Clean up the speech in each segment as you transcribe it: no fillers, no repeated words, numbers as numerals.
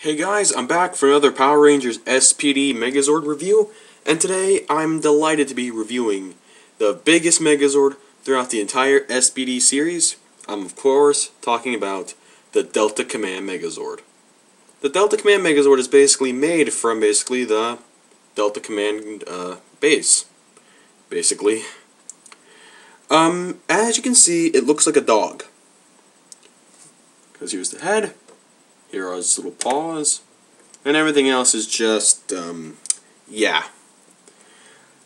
Hey guys, I'm back for another Power Rangers S.P.D. Megazord review, and today I'm delighted to be reviewing the biggest Megazord throughout the entire S.P.D. series. I'm of course talking about the Delta Command Megazord. The Delta Command Megazord is basically made from the Delta Command base, basically. As you can see, it looks like a dog. Because here's the head. Here are his little paws, and everything else is just, yeah.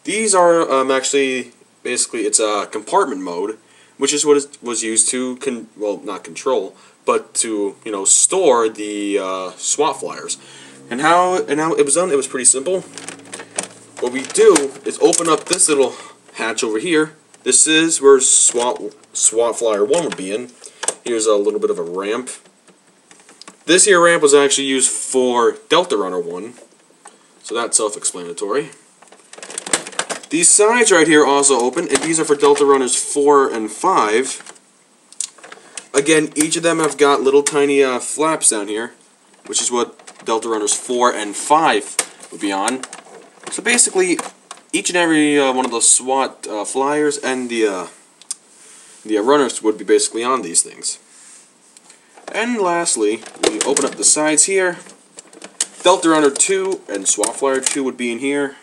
These are actually, basically, it's a compartment mode, which is what was used to, well, not control, but to, store the SWAT flyers. And how it was done, it was pretty simple. What we do is open up this little hatch over here. This is where SWAT Flyer 1 would be in. Here's a little bit of a ramp. This here ramp was actually used for Delta Runner 1, so that's self-explanatory. These sides right here also open, and these are for Delta Runners 4 and 5. Again, each of them have got little tiny flaps down here, which is what Delta Runners 4 and 5 would be on. So basically, each and every one of the SWAT flyers and the runners would be basically on these things. And lastly, we open up the sides here. Delta Runner 2 and SWAT Flyer 2 would be in here.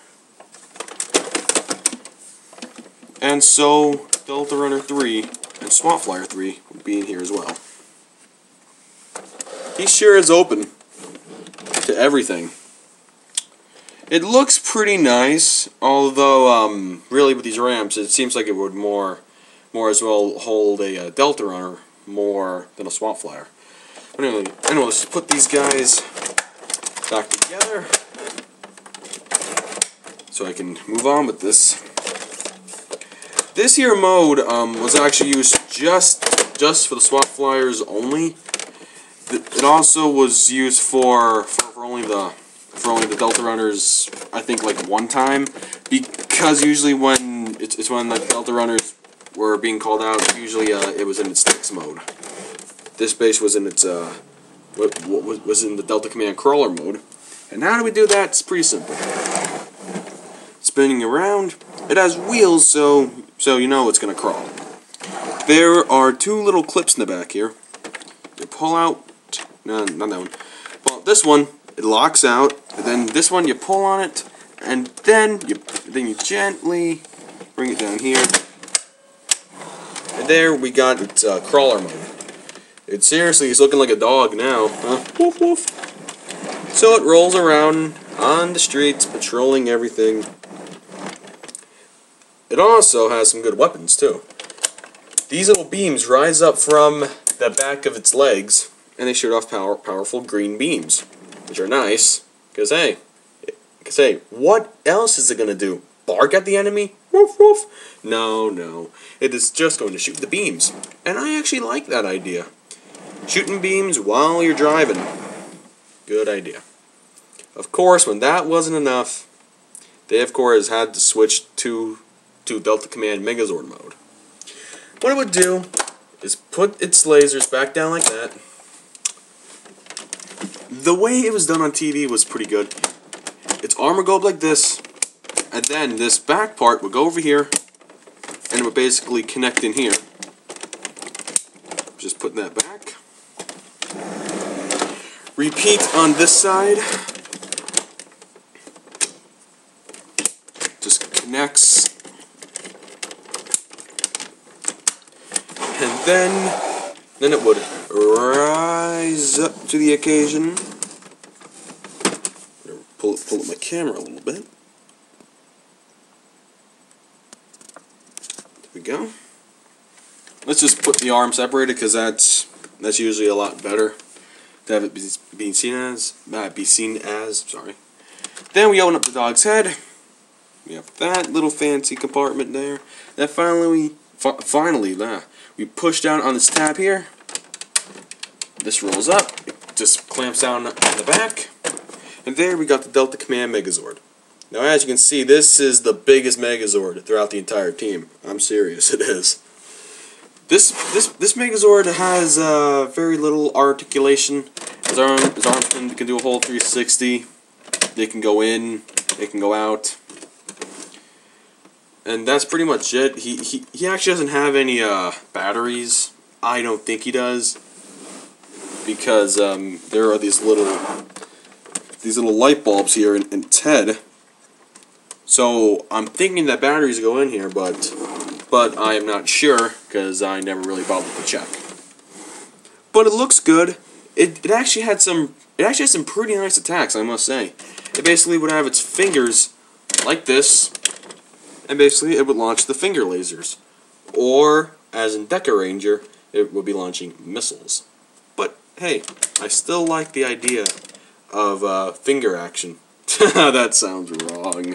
And so, Delta Runner 3 and SWAT Flyer 3 would be in here as well. He sure is open to everything. It looks pretty nice, although, really with these ramps, it seems like it would more as well hold a Delta Runner more than a SWAT Flyer. But anyway, let's put these guys back together so I can move on with this. This here mode was actually used just for the SWAT Flyers only. It also was used for only the Delta Runners, I think, like one time, because usually when it's when the Delta Runners were being called out, usually it was in its Sticks mode. This base was in its was in the Delta Command Crawler mode. And how do we do that? It's pretty simple. Spinning around, it has wheels, so you know it's gonna crawl. There are two little clips in the back here. You pull out, no, not that one. Well, this one it locks out, and then this one you pull on it, and then you gently bring it down here. And there we got its crawler mode. It seriously is looking like a dog now, huh? Woof woof. So it rolls around on the streets, patrolling everything. It also has some good weapons too. These little beams rise up from the back of its legs, and they shoot off powerful green beams, which are nice. Because hey, what else is it gonna do? Bark at the enemy? Woof woof. No. It is just going to shoot the beams. And I actually like that idea. Shooting beams while you're driving. Good idea. Of course, when that wasn't enough, they of course had to switch to Delta Command Megazord mode. What it would do is put its lasers back down like that. The way it was done on TV was pretty good. Its arm would go up like this, and then this back part would go over here, and it would basically connect in here. Just putting that back. Repeat on this side. Just connects. And then it would rise up to the occasion. Pull up my camera a little bit. There we go. Let's just put the arm separated because that's usually a lot better to have it be seen as. Sorry. Then we open up the dog's head. We have that little fancy compartment there. Then finally we push down on this tab here. This rolls up. It just clamps down on the back. And there we got the Delta Command Megazord. Now as you can see, this is the biggest Megazord throughout the entire team. I'm serious, it is. This Megazord has very little articulation. His arms can do a whole 360. They can go in, they can go out, and that's pretty much it. He actually doesn't have any batteries. I don't think he does, because there are these little light bulbs here in its head. So I'm thinking that batteries go in here, but I am not sure because I never really bothered to check. But it looks good. It actually had some pretty nice attacks, I must say. It basically would have its fingers like this, and basically it would launch the finger lasers. Or, as in Deca Ranger, it would be launching missiles. But hey, I still like the idea of finger action. That sounds wrong.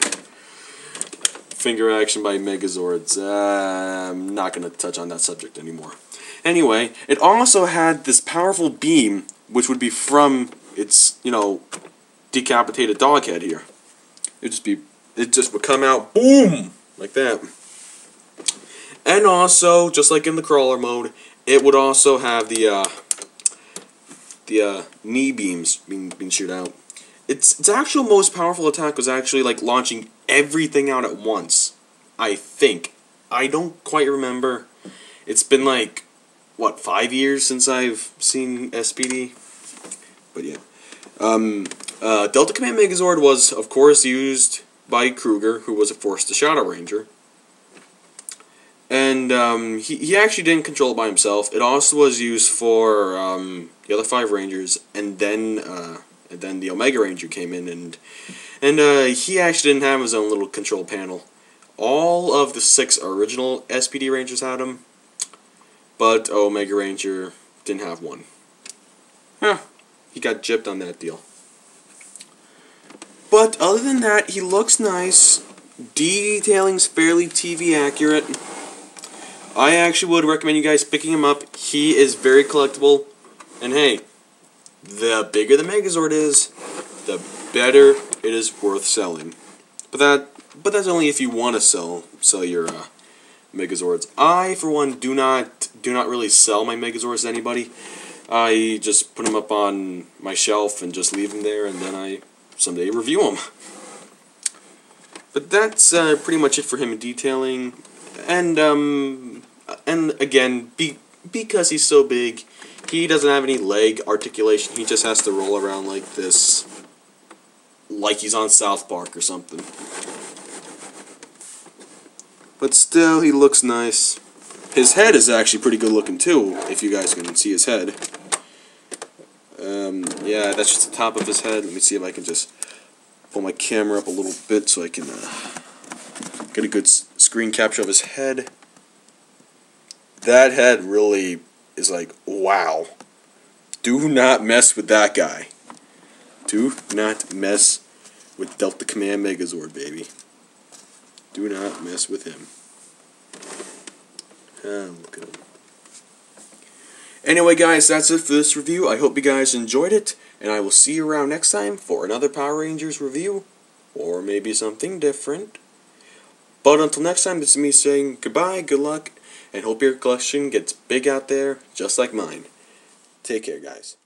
Finger action by Megazords. I'm not going to touch on that subject anymore. Anyway, it also had this powerful beam, which would be from its, decapitated dog head here. It just would come out, boom, like that. And also, just like in the crawler mode, it would also have the knee beams being shot out. Its actual most powerful attack was actually like launching everything out at once. I think. I don't quite remember. It's been like, what, 5 years since I've seen S.P.D? But yeah. Delta Command Megazord was, of course, used by Kruger, who was a Force to Shadow Ranger. And he actually didn't control it by himself. It also was used for the other 5 Rangers, and then the Omega Ranger came in, and he actually didn't have his own little control panel. All of the 6 original S.P.D. Rangers had him, but Omega Ranger didn't have one. Huh. He got gypped on that deal. But other than that, he looks nice. Detailing's fairly TV accurate. I actually would recommend you guys picking him up. He is very collectible. And hey, the bigger the Megazord is, the better it is worth selling. But that's only if you want to sell your Megazords. I, for one, do not really sell my Megazords to anybody. I just put them up on my shelf and just leave them there, and then I someday review them. But that's pretty much it for him in detailing. And again, because he's so big, he doesn't have any leg articulation. He just has to roll around like this, like he's on South Park or something. But still, he looks nice. His head is actually pretty good looking too, if you guys can see his head. Yeah, that's just the top of his head. Let me see if I can just pull my camera up a little bit so I can get a good screen capture of his head. That head really is like, wow. Do not mess with that guy. Do not mess with Delta Command Megazord, baby. Do not mess with him. Look at him. Anyway, guys, that's it for this review. I hope you guys enjoyed it, and I will see you around next time for another Power Rangers review, or maybe something different. But until next time, this is me saying goodbye, good luck, and hope your collection gets big out there, just like mine. Take care, guys.